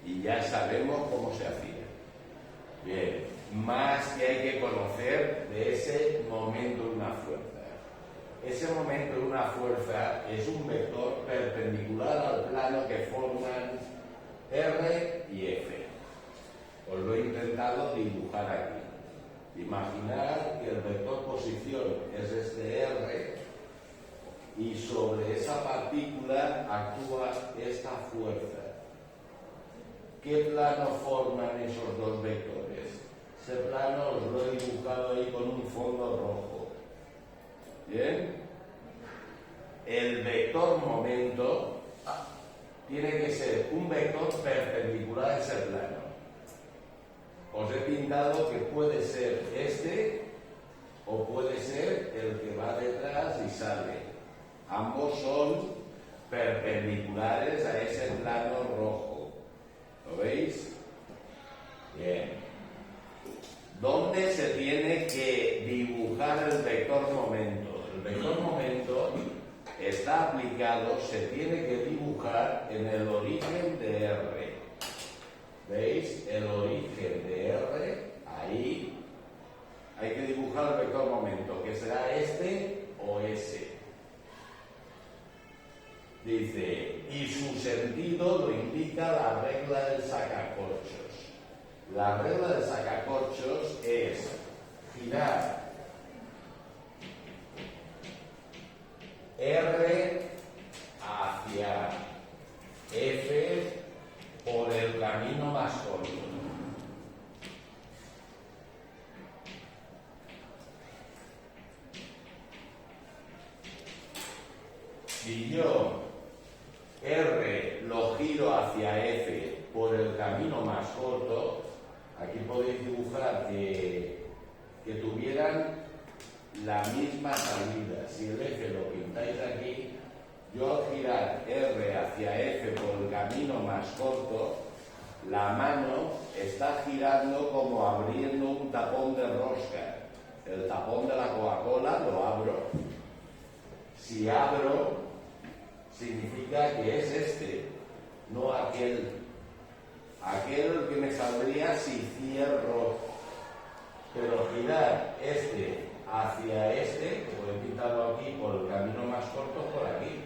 y ya sabemos cómo se hacía. Bien, más que hay que conocer de ese momento de una fuerza. Ese momento de una fuerza es un vector perpendicular al plano que forman R y F. Os lo he intentado dibujar aquí. Imaginar que el vector posición es este R y sobre esa partícula actúa esta fuerza. ¿Qué plano forman esos dos vectores? Ese plano os lo he dibujado ahí con un fondo rojo. ¿Bien? El vector momento tiene que ser un vector perpendicular a ese plano. Os he pintado que puede ser este o puede ser el que va detrás y sale. Ambos son perpendiculares a ese plano rojo. ¿Lo veis? Bien. ¿Dónde se tiene que dibujar el vector momento? El vector momento está aplicado, se tiene que dibujar en el origen de R. ¿Veis? El origen de R, ahí hay que dibujar el vector momento, que será este o ese. Dice, y su sentido lo indica la regla del sacacorchos. La regla del sacacorchos es girar R hacia F por el camino más corto. Si yo R lo giro hacia F por el camino más corto, aquí podéis dibujar que tuvieran la misma salida. Si el F lo pintáis aquí, yo al girar R hacia F por el camino más corto, la mano está girando como abriendo un tapón de rosca. El tapón de la Coca-Cola lo abro. Si abro, significa que es este, no aquel. Aquel que me saldría si cierro. Pero girar este hacia este, que voy a pintarlo aquí por el camino más corto, por aquí.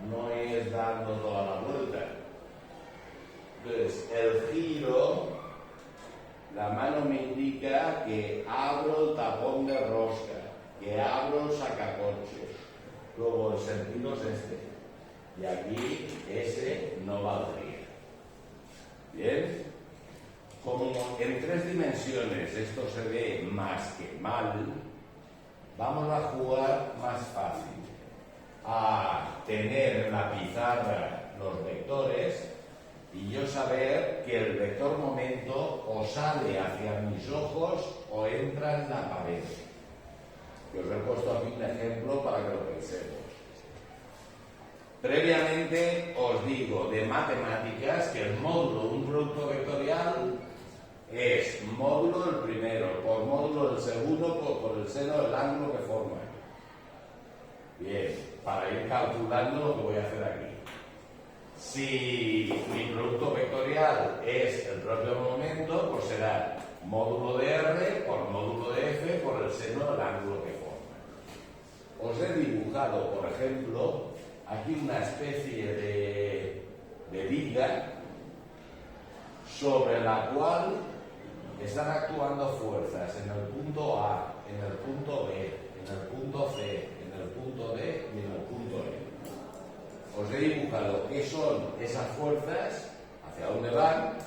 No es dando toda la vuelta. Entonces, el giro, la mano me indica que abro el tapón de rosca, que abro el sacacorchos. Luego el sentido es este. Y aquí ese no valdría. ¿Bien? Como en 3 dimensiones esto se ve más que mal, vamos a jugar más fácil. A tener en la pizarra los vectores y yo saber que el vector momento o sale hacia mis ojos o entra en la pared. Y os he puesto aquí un ejemplo para que lo pensemos. Previamente os digo de matemáticas que el módulo de un producto vectorial es módulo del primero por módulo del segundo por el seno del ángulo que forma. Bien, para ir calculando lo que voy a hacer aquí. Si mi producto vectorial es el propio momento, pues será módulo de R por módulo de F por el seno del ángulo que forma. Os he dibujado, por ejemplo, aquí una especie de viga sobre la cual están actuando fuerzas en el punto A, en el punto B, en el punto C, en el punto D y en el punto E. Os he dibujado qué son esas fuerzas, hacia dónde van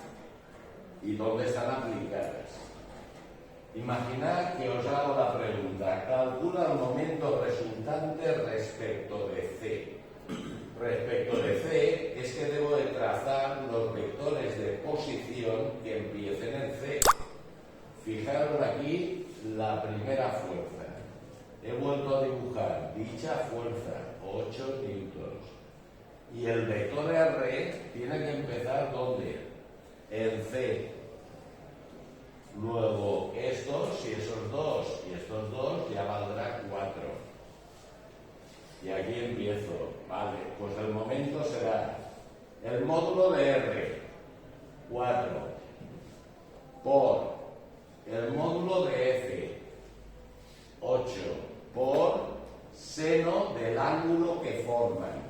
y dónde están aplicadas. Imaginad que os hago la pregunta, calcula el momento resultante respecto de C. Respecto de C es que debo de trazar los vectores de posición que empiecen en C. Fijaros aquí la primera fuerza. He vuelto a dibujar dicha fuerza, 8 newtons. Y el vector R tiene que empezar ¿dónde? En C. Luego estos y esos dos y estos dos ya valdrá 4. Y aquí empiezo. Vale, pues el momento será el módulo de R. 4 por el módulo de F, 8 por seno del ángulo que forman.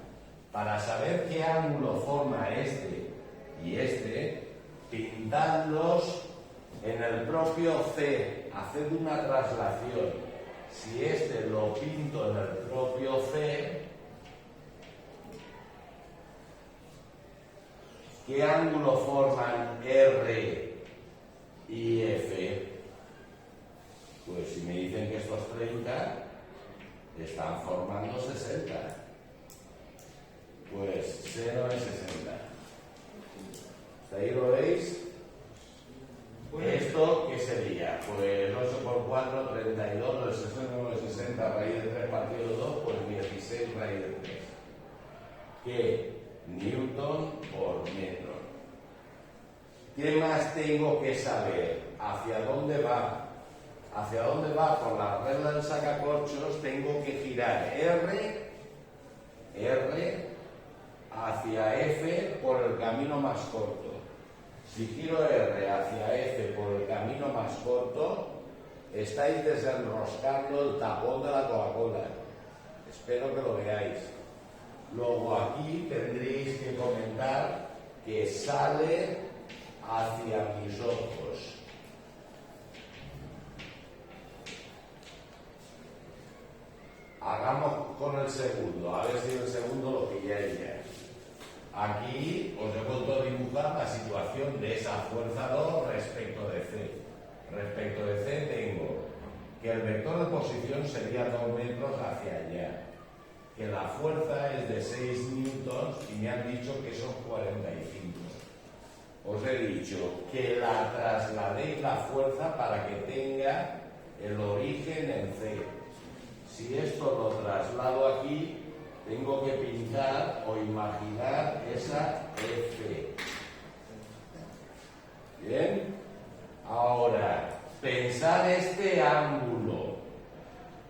Para saber qué ángulo forma este y este, pintadlos en el propio C, haced una traslación. Si este lo pinto en el propio C, ¿qué ángulo forman R y F? Pues si me dicen que estos 30 están formando 60. Pues seno es 60. ¿Hasta ahí lo veis? ¿Esto qué sería? Pues 8 por 4, 32, el seno de 60 raíz de 3 partido 2, pues 16 raíz de 3. ¿Qué? Newton por metro. ¿Qué más tengo que saber? ¿Hacia dónde va? ¿Hacia dónde va? Por la regla del sacacorchos tengo que girar R hacia F por el camino más corto. Si giro R hacia F por el camino más corto, estáis desenroscando el tapón de la Coca-Cola. Espero que lo veáis. Luego aquí tendréis que comentar que sale hacia mis ojos. Hagamos con el segundo, a ver si el segundo lo pilláis ya. Aquí os he vuelto a dibujar la situación de esa fuerza 2 respecto de C. Respecto de C tengo que el vector de posición sería 2 metros hacia allá, que la fuerza es de 6 newtons y me han dicho que son 45. Os he dicho que la trasladéis la fuerza para que tenga el origen en C. Si esto lo traslado aquí, tengo que pintar o imaginar esa F. ¿Bien? Ahora, pensar este ángulo.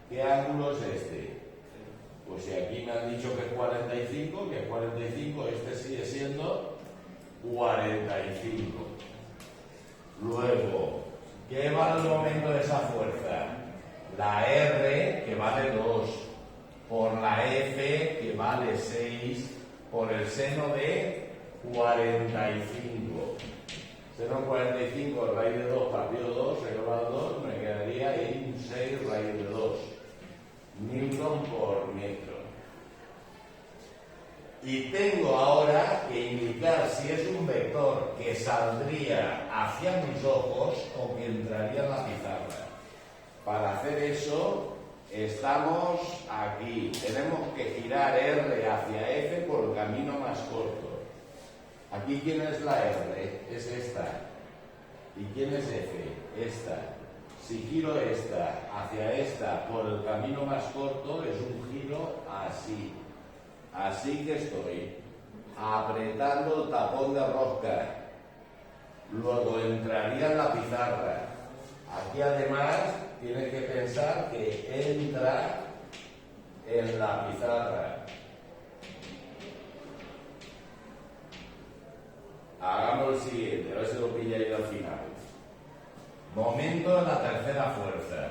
¿Qué ángulo es este? Pues si aquí me han dicho que es 45, que es 45, este sigue siendo 45. Luego, ¿qué vale el momento de esa fuerza? La R, que vale 2, por la F, que vale 6, por el seno de 45. Seno 45, raíz de 2 partido 2, se lleva 2, me quedaría ahí un 6 raíz de 2. Newton por metro. Y tengo ahora que indicar si es un vector que saldría hacia mis ojos o que entraría en la pizarra. Para hacer eso, estamos aquí. Tenemos que girar R hacia F por el camino más corto. Aquí, ¿quién es la R? Es esta. ¿Y quién es F? Esta. Si giro esta hacia esta por el camino más corto, es un giro así. Así que estoy apretando el tapón de rosca. Luego entraría en la pizarra. Aquí además tienes que pensar que entra en la pizarra. Hagamos el siguiente, a ver si lo pilláis al final. Momento de la tercera fuerza.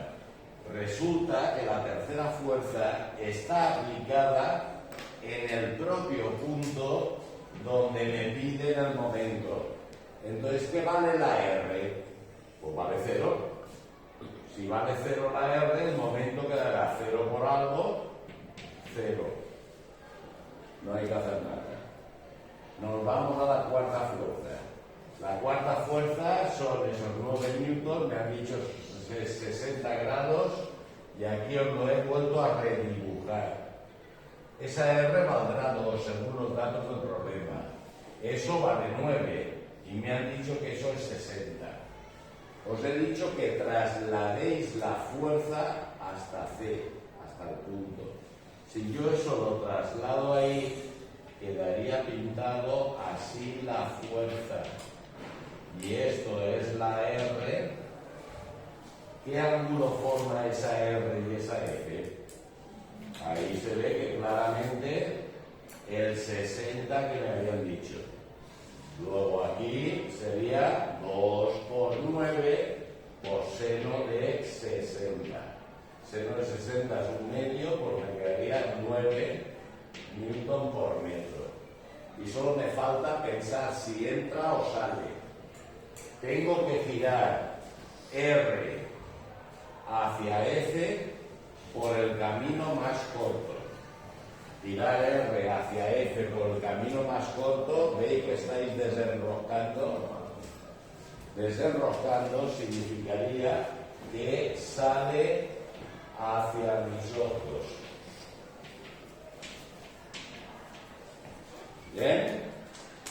Resulta que la tercera fuerza está aplicada en el propio punto donde me piden el momento. Entonces, ¿qué vale la R? Pues vale 0. Si vale 0 la R, el momento quedará 0 por algo, 0. No hay que hacer nada. Nos vamos a la cuarta fuerza. La cuarta fuerza son esos 9 newtons, me han dicho 60 grados, y aquí os lo he vuelto a redibujar. Esa R valdrá 2 según los datos del problema. Eso vale 9 y me han dicho que eso es 60. Os he dicho que trasladéis la fuerza hasta C, hasta el punto. Si yo eso lo traslado ahí, quedaría pintado así la fuerza. Y esto es la R. ¿Qué ángulo forma esa R y esa F? Ahí se ve que claramente el 60 que me habían dicho. Luego aquí sería 2 por 9 por seno de 60. Seno de 60 es un medio, pues me quedaría 9 newton por metro. Y solo me falta pensar si entra o sale. Tengo que girar R hacia F por el camino más corto. Tirar R hacia F por el camino más corto, veis que estáis desenroscando. Desenroscando significaría que sale hacia mis ojos. ¿Bien?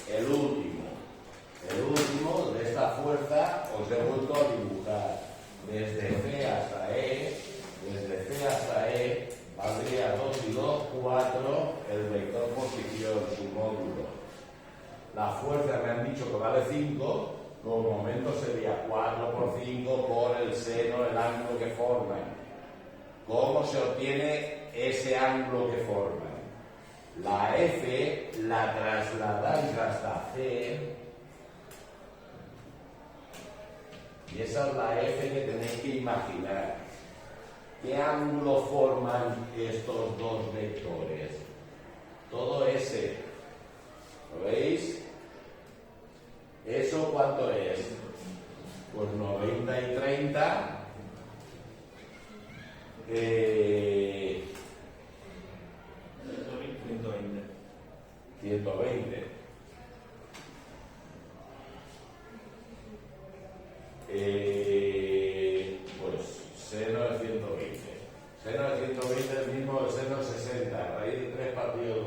El último de esta fuerza os he vuelto a dibujar. Desde C hasta E, valdría 2 y 2, 4, el vector posición, su módulo. La fuerza me han dicho que vale 5, por momento sería 4 por 5 por el seno, el ángulo que forman. ¿Cómo se obtiene ese ángulo que forman? La F la trasladáis hasta C, y esa es la F que tenéis que imaginar. ¿Qué ángulo forman estos dos vectores? Todo ese. ¿Lo veis? ¿Eso cuánto es? Pues 90 y 30. 120. Pues seno de 120. Seno de 120 es el mismo del seno de 60. Raíz de 3 partido 2.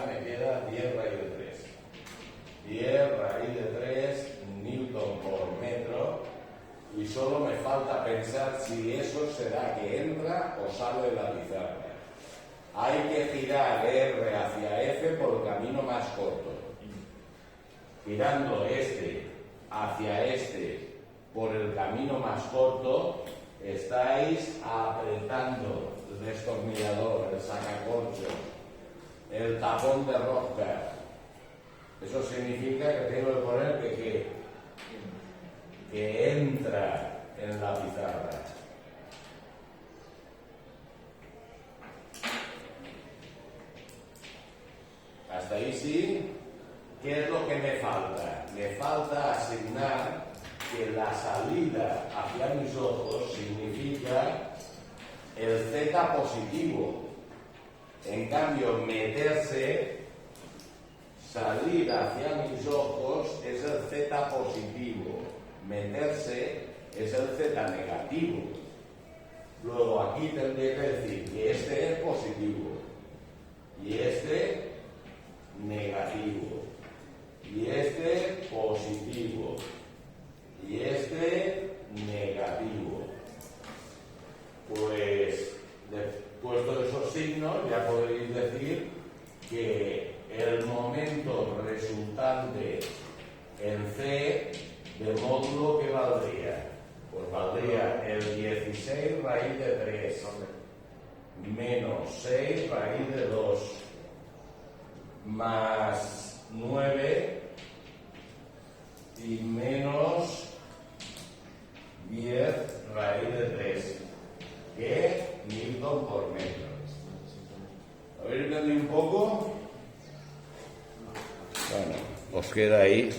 Me queda 10 raíz de 3. 10 raíz de 3 newton por metro. Y solo me falta pensar si eso será que entra o sale de la pizarra. Hay que girar R hacia F por el camino más corto. Girando este hacia este por el camino más corto, estáis apretando el destornillador, el sacacorchos, el tapón de rosca. Eso significa que tengo que poner que entra en la pizarra. Hasta ahí sí. ¿Qué es lo que me falta? Me falta asignar que la salida hacia mis ojos significa el Z positivo. En cambio, meterse, salir hacia mis ojos es el Z positivo. Meterse es el Z negativo. Luego aquí tendré que decir que este es positivo y este negativo y este positivo y este negativo. Pues puesto esos signos ya podréis decir que el momento resultante en C de módulo, ¿qué valdría? Pues valdría el 16 raíz de 3 menos 6 raíz de 2 más 9 y menos 10 raíz de 3, que newton por metro. ¿Habéis entendido un poco? Bueno, os queda ahí.